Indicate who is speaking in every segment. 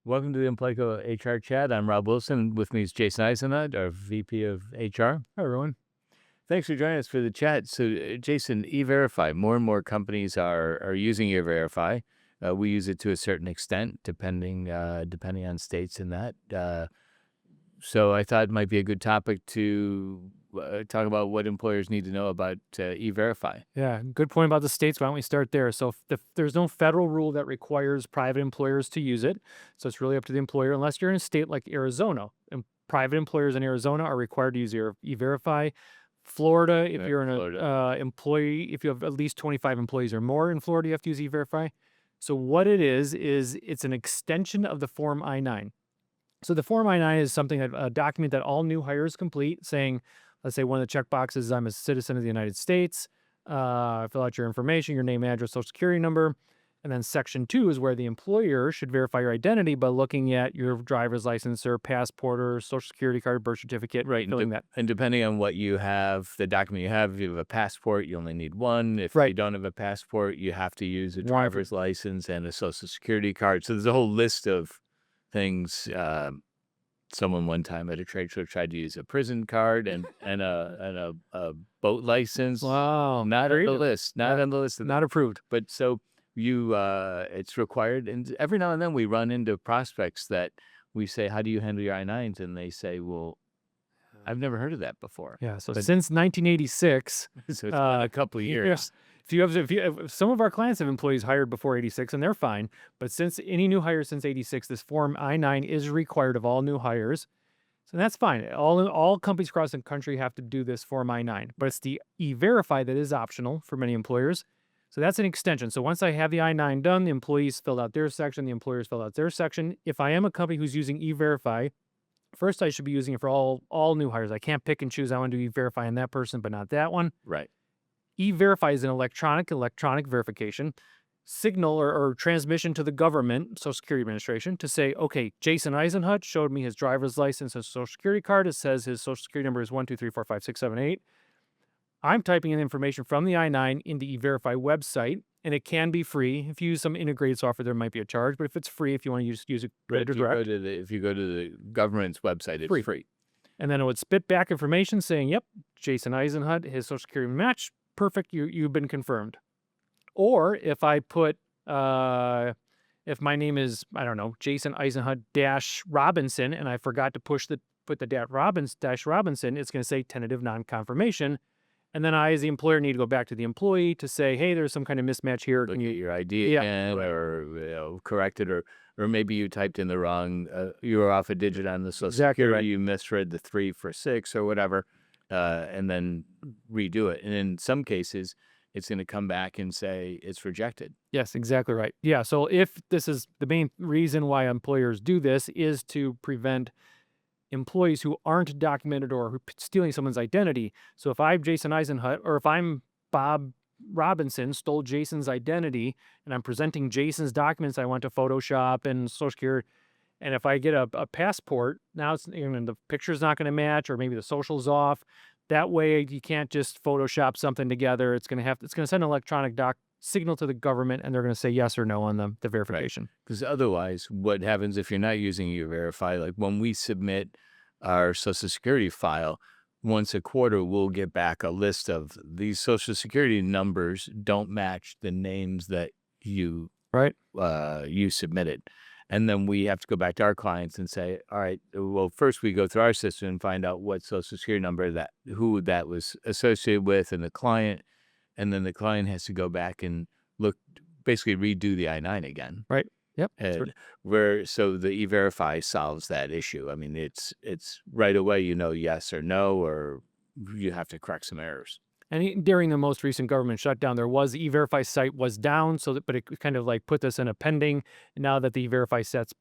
Speaker 1: Welcome to the Employco HR Chat. I'm Rob Wilson. With me is Jason Eisenhut, our VP of HR. Hi, everyone. Thanks for joining us for the chat. So, Jason, E-Verify. More and more companies are using E-Verify. We use it to a certain extent, depending on states in that. So I thought it might be a good topic to talk about what employers need to know about E-Verify.
Speaker 2: Yeah, good point about the states. Why don't we start there? So there's no federal rule that requires private employers to use it. So it's really up to the employer, unless you're in a state like Arizona. And private employers in Arizona are required to use E-Verify. Florida, if
Speaker 1: Right,
Speaker 2: you're an
Speaker 1: Florida.
Speaker 2: employee, if you have at least 25 employees or more in Florida, you have to use E-Verify. So what it is it's an extension of the Form I-9. So the Form I-9 is something a document that all new hires complete, saying, let's say one of the check boxes, I'm a citizen of the United States. Fill out your information, your name, address, social security number. And then section 2 is where the employer should verify your identity by looking at your driver's license or passport or social security card, birth certificate,
Speaker 1: Right,
Speaker 2: filling that.
Speaker 1: and depending on what you have, the document you have, if you have a passport, you only need one. If you
Speaker 2: Right.
Speaker 1: don't have a passport, you have to use a
Speaker 2: One for-
Speaker 1: driver's license and a social security card. So there's a whole list of things. Someone one time at a trade show tried to use a prison card and a boat license.
Speaker 2: Wow.
Speaker 1: Not on the
Speaker 2: Creative.
Speaker 1: list. Not on the list.
Speaker 2: Not approved.
Speaker 1: But so it's required, and every now and then we run into prospects that we say, "How do you handle your I-9s?" And they say, "Well, I've never heard of that before."
Speaker 2: Yeah. So
Speaker 1: But
Speaker 2: since 1986,
Speaker 1: so it's been a couple of years.
Speaker 2: if some of our clients have employees hired before 86 and they're fine, but since any new hire since 86, this Form I-9 is required of all new hires. So that's fine. All companies across the country have to do this Form I-9, but it's the E-Verify that is optional for many employers. So that's an extension. So once I have the I-9 done, the employees filled out their section, the employers filled out their section. If I am a company who's using E-Verify, first I should be using it for all new hires. I can't pick and choose. I want to do E-Verify on that person, but not that one.
Speaker 1: Right.
Speaker 2: E-Verify is an electronic verification signal or transmission to the government, Social Security Administration, to say, okay, Jason Eisenhut showed me his driver's license, his social security card. It says his social security number is 1234567 I'm typing in information from the I-9 into E-Verify website, and it can be free. If you use some integrated software, there might be a charge, but if it's free, if you want to use it
Speaker 1: Right.
Speaker 2: direct,
Speaker 1: If you go to the government's website, it's free.
Speaker 2: and then it would spit back information saying, yep, Jason Eisenhut, his social security match, perfect, you've been confirmed. Or if I put, if my name is, I don't know, Jason Eisenhut Robinson, and I forgot to put the Robinson, it's going to say tentative non-confirmation. And then I, as the employer, need to go back to the employee to say, hey, there's some kind of mismatch here.
Speaker 1: Look
Speaker 2: Can
Speaker 1: at
Speaker 2: you?
Speaker 1: your ID
Speaker 2: Yeah.
Speaker 1: again, or correct it, or maybe you typed in the wrong. You were off a digit on the social
Speaker 2: Exactly
Speaker 1: security.
Speaker 2: right.
Speaker 1: You misread the 3 for 6 or whatever, and then redo it. And in some cases, it's going to come back and say it's rejected.
Speaker 2: Yes, exactly right. Yeah. So if this is the main reason why employers do this is to prevent employees who aren't documented or who stealing someone's identity. So if I'm Jason Eisenhut or if I'm Bob Robinson, stole Jason's identity, and I'm presenting Jason's documents I want to Photoshop and Social Security, and if I get a passport, now it's the picture's not going to match, or maybe the social's off. That way, you can't just Photoshop something together. It's going to send an electronic signal to the government, and they're going to say yes or no on the verification.
Speaker 1: Because otherwise, what happens if you're not using E-Verify? Like when we submit our Social Security file, once a quarter, we'll get back a list of these Social Security numbers don't match the names that you submitted. And then we have to go back to our clients and say, all right, well, first we go through our system and find out what Social Security number who that was associated with and the client. And then the client has to go back and basically redo the I-9 again.
Speaker 2: Right. Yep.
Speaker 1: So the E-Verify solves that issue. I mean, it's right away, yes or no, or you have to correct some errors.
Speaker 2: And during the most recent government shutdown, the E-Verify site was down, but it kind of like put this in a pending. And now that the E-Verify site's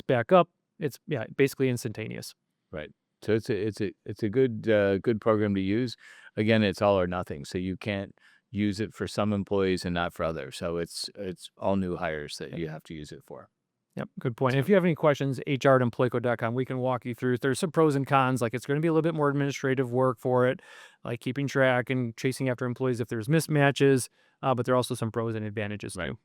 Speaker 2: back up, it's basically instantaneous.
Speaker 1: Right. So it's a good program to use. Again, it's all or nothing. So you can't use it for some employees and not for others. So it's all new hires that you have to use it for.
Speaker 2: Yep, good point. And if you have any questions, hr@employco.com, we can walk you through. There's some pros and cons. Like it's going to be a little bit more administrative work for it, like keeping track and chasing after employees if there's mismatches. But there are also some pros and advantages too.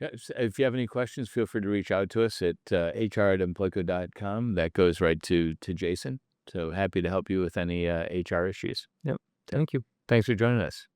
Speaker 1: Yeah, if you have any questions, feel free to reach out to us at hr@employco.com. That goes right to Jason. So happy to help you with any HR issues.
Speaker 2: Yep.
Speaker 1: Yep.
Speaker 2: Thank you.
Speaker 1: Thanks for joining us.